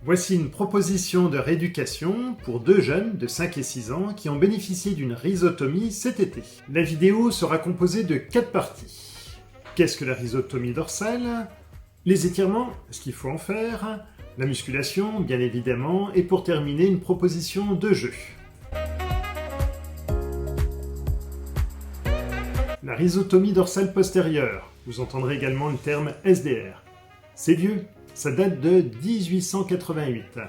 Voici une proposition de rééducation pour deux jeunes de 5 et 6 ans qui ont bénéficié d'une rhizotomie cet été. La vidéo sera composée de 4 parties. Qu'est-ce que la rhizotomie dorsale? Les étirements, ce qu'il faut en faire, la musculation, bien évidemment, et pour terminer, une proposition de jeu. La rhizotomie dorsale postérieure, vous entendrez également le terme SDR. C'est vieux, ça date de 1888.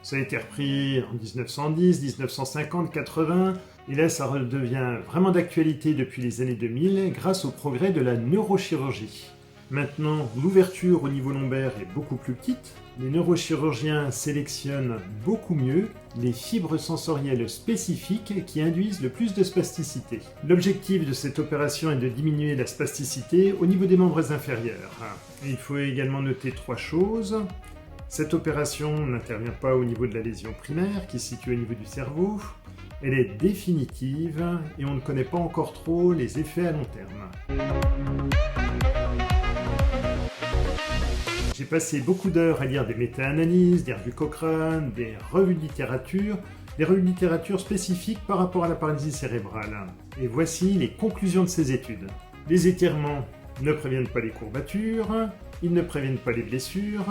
Ça a été repris en 1910, 1950, 80, et là ça redevient vraiment d'actualité depuis les années 2000 grâce au progrès de la neurochirurgie. Maintenant, l'ouverture au niveau lombaire est beaucoup plus petite, les neurochirurgiens sélectionnent beaucoup mieux les fibres sensorielles spécifiques qui induisent le plus de spasticité. L'objectif de cette opération est de diminuer la spasticité au niveau des membres inférieurs. Il faut également noter 3 choses. Cette opération n'intervient pas au niveau de la lésion primaire qui se situe au niveau du cerveau. Elle est définitive et on ne connaît pas encore trop les effets à long terme. J'ai passé beaucoup d'heures à lire des méta-analyses, des revues Cochrane, des revues de littérature spécifiques par rapport à la paralysie cérébrale. Et voici les conclusions de ces études. Les étirements ne préviennent pas les courbatures, ils ne préviennent pas les blessures,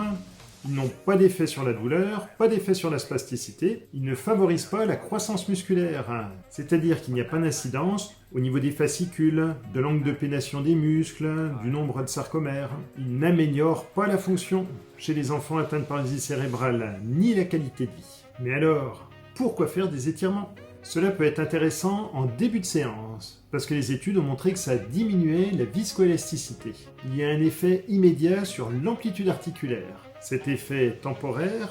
ils n'ont pas d'effet sur la douleur, pas d'effet sur la spasticité, ils ne favorisent pas la croissance musculaire, c'est-à-dire qu'il n'y a pas d'incidence au niveau des fascicules, de l'angle de pénation des muscles, du nombre de sarcomères. Ils n'améliorent pas la fonction chez les enfants atteints de paralysie cérébrale, ni la qualité de vie. Mais alors, pourquoi faire des étirements ? Cela peut être intéressant en début de séance, parce que les études ont montré que ça diminuait la viscoélasticité. Il y a un effet immédiat sur l'amplitude articulaire. Cet effet temporaire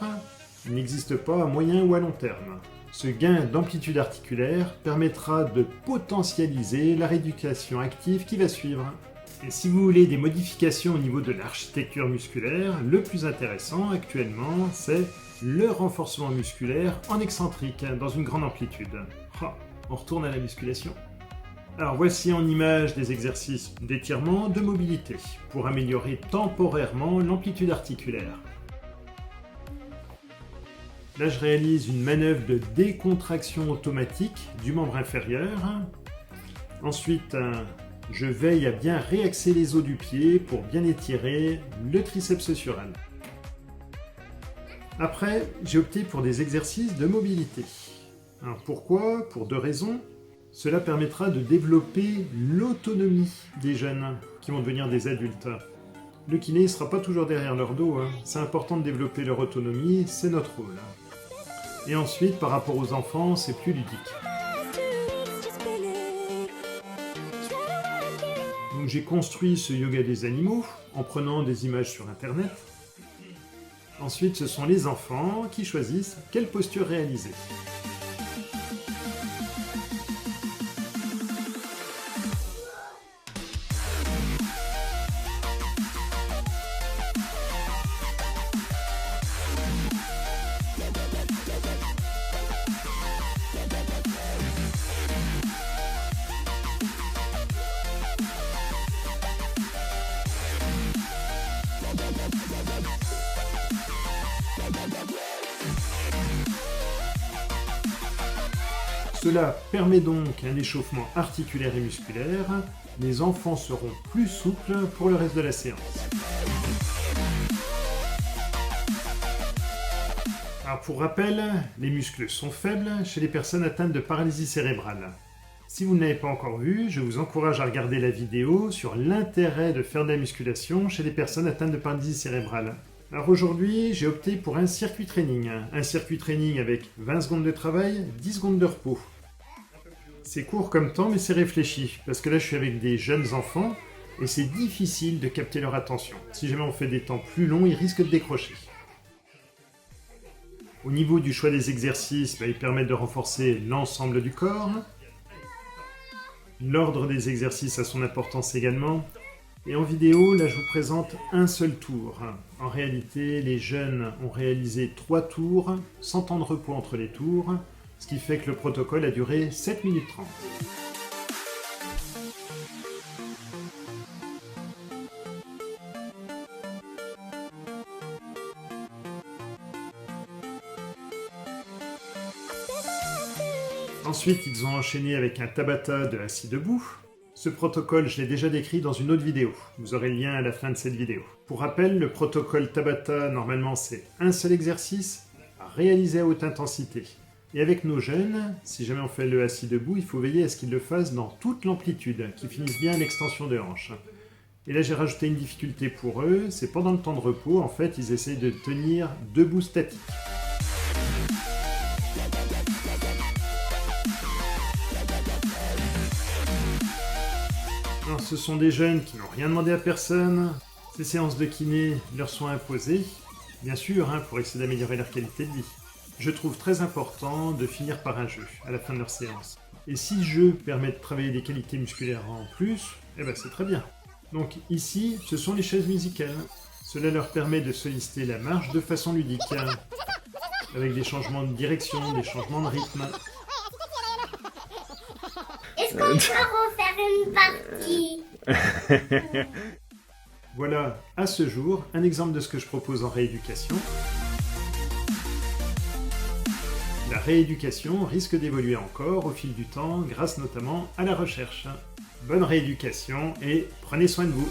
n'existe pas à moyen ou à long terme. Ce gain d'amplitude articulaire permettra de potentialiser la rééducation active qui va suivre. Et si vous voulez des modifications au niveau de l'architecture musculaire, le plus intéressant actuellement, c'est le renforcement musculaire en excentrique, dans une grande amplitude. On retourne à la musculation. Alors voici en image des exercices d'étirement, de mobilité, pour améliorer temporairement l'amplitude articulaire. Là je réalise une manœuvre de décontraction automatique du membre inférieur. Ensuite, je veille à bien réaxer les os du pied pour bien étirer le triceps sural. Après, j'ai opté pour des exercices de mobilité. Alors pourquoi ? Pour 2 raisons. Cela permettra de développer l'autonomie des jeunes qui vont devenir des adultes. Le kiné ne sera pas toujours derrière leur dos, c'est important de développer leur autonomie, c'est notre rôle. Et ensuite, par rapport aux enfants, c'est plus ludique. Donc j'ai construit ce yoga des animaux en prenant des images sur internet. Ensuite, ce sont les enfants qui choisissent quelle posture réaliser. Cela permet donc un échauffement articulaire et musculaire. Les enfants seront plus souples pour le reste de la séance. Alors pour rappel, les muscles sont faibles chez les personnes atteintes de paralysie cérébrale. Si vous ne l'avez pas encore vu, je vous encourage à regarder la vidéo sur l'intérêt de faire de la musculation chez les personnes atteintes de paralysie cérébrale. Alors aujourd'hui, j'ai opté pour un circuit training. Un circuit training avec 20 secondes de travail, 10 secondes de repos. C'est court comme temps, mais c'est réfléchi, parce que là je suis avec des jeunes enfants, et c'est difficile de capter leur attention. Si jamais on fait des temps plus longs, ils risquent de décrocher. Au niveau du choix des exercices, ils permettent de renforcer l'ensemble du corps. L'ordre des exercices a son importance également. Et en vidéo, là je vous présente un seul tour. En réalité, les jeunes ont réalisé 3 tours, sans temps de repos entre les tours, ce qui fait que le protocole a duré 7 minutes 30. Ensuite, ils ont enchaîné avec un Tabata de assis debout. Ce protocole, je l'ai déjà décrit dans une autre vidéo. Vous aurez le lien à la fin de cette vidéo. Pour rappel, le protocole Tabata, normalement, c'est un seul exercice à réaliser à haute intensité. Et avec nos jeunes, si jamais on fait le assis debout, il faut veiller à ce qu'ils le fassent dans toute l'amplitude, qu'ils finissent bien l'extension de hanche. Et là, j'ai rajouté une difficulté pour eux, c'est pendant le temps de repos, en fait, ils essayent de tenir debout statique. Alors, ce sont des jeunes qui n'ont rien demandé à personne. Ces séances de kiné leur sont imposées, bien sûr, pour essayer d'améliorer leur qualité de vie. Je trouve très important de finir par un jeu à la fin de leur séance. Et si le jeu permet de travailler des qualités musculaires en plus, eh ben c'est très bien. Donc ici, ce sont les chaises musicales. Cela leur permet de solliciter la marche de façon ludique, avec des changements de direction, des changements de rythme. Est-ce qu'on peut refaire une partie? Voilà, à ce jour, un exemple de ce que je propose en rééducation. La rééducation risque d'évoluer encore au fil du temps, grâce notamment à la recherche. Bonne rééducation et prenez soin de vous!